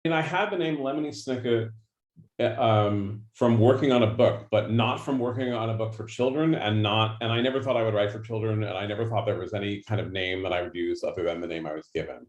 And I had the name Lemony Snicket from working on a book, but not from working on a book for children, and I never thought I would write for children, and I never thought there was any kind of name that I would use other than the name I was given.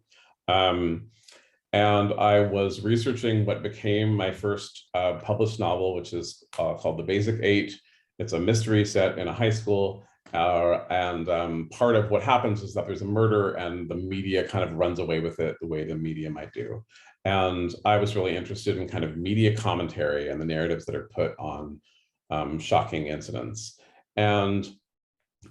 And I was researching what became my first published novel, which is called The Basic Eight. It's a mystery set in a high school. And part of what happens is that there's a murder and the media kind of runs away with it the way the media might do. And I was really interested in kind of media commentary and the narratives that are put on shocking incidents. And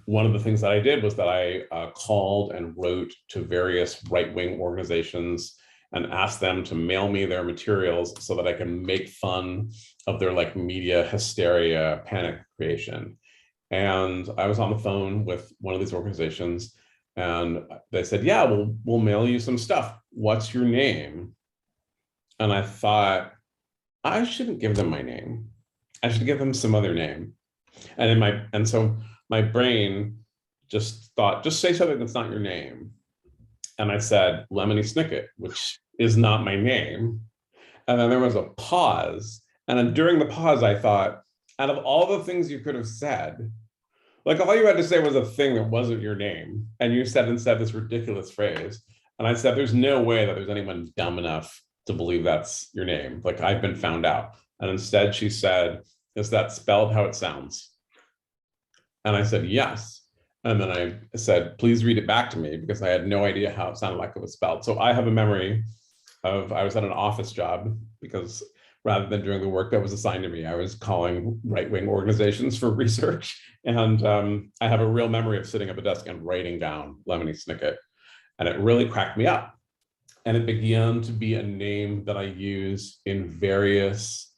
one of the things that I did was that I called and wrote to various right-wing organizations and asked them to mail me their materials so that I can make fun of their like media hysteria, panic creation. And I was on the phone with one of these organizations and they said, yeah, we'll mail you some stuff. What's your name? And I thought, I shouldn't give them my name. I should give them some other name. And so my brain just thought, just say something that's not your name. And I said, Lemony Snicket, which is not my name. And then there was a pause. And then during the pause, I thought, out of all the things you could have said, like all you had to say was a thing that wasn't your name. And you said instead this ridiculous phrase. And I said, there's no way that there's anyone dumb enough to believe that's your name. Like I've been found out. And instead she said, is that spelled how it sounds? And I said, yes. And then I said, please read it back to me because I had no idea how it sounded like it was spelled. So I have a memory of, I was at an office job because rather than doing the work that was assigned to me, I was calling right-wing organizations for research. And I have a real memory of sitting at the desk and writing down Lemony Snicket. And it really cracked me up. And it began to be a name that I use in various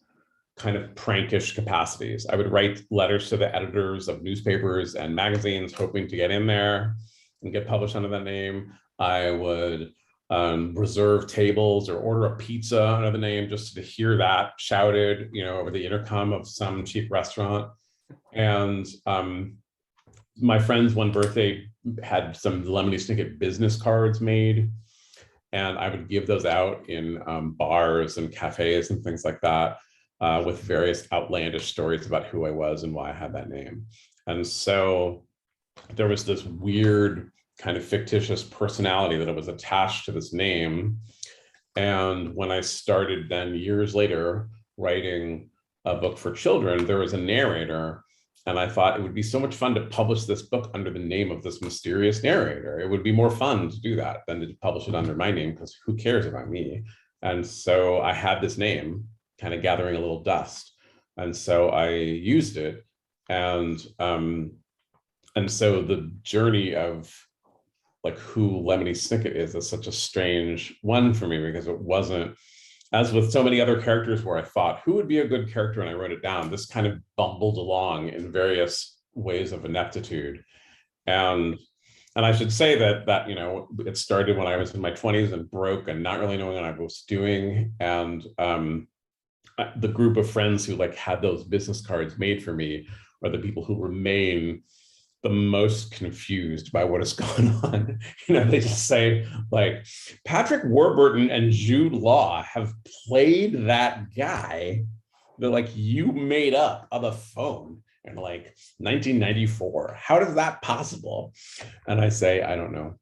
kind of prankish capacities. I would write letters to the editors of newspapers and magazines, hoping to get in there and get published under that name. I would reserve tables or order a pizza under the name just to hear that shouted, over the intercom of some cheap restaurant. And my friend's one birthday had some Lemony Snicket business cards made, and I would give those out in bars and cafes and things like that. With various outlandish stories about who I was and why I had that name. And so there was this weird kind of fictitious personality that was attached to this name. And when I started then years later writing a book for children, there was a narrator. And I thought it would be so much fun to publish this book under the name of this mysterious narrator. It would be more fun to do that than to publish it under my name, because who cares about me? And so I had this name kind of gathering a little dust. And so I used it. And so the journey of like who Lemony Snicket is such a strange one for me, because it wasn't, as with so many other characters where I thought, who would be a good character? And I wrote it down. This kind of bumbled along in various ways of ineptitude. And I should say that it started when I was in my 20s and broke and not really knowing what I was doing. And the group of friends who like had those business cards made for me are the people who remain the most confused by what is going on. They just say like, Patrick Warburton and Jude Law have played that guy that like you made up on the phone in like 1994. How is that possible? And I say, I don't know.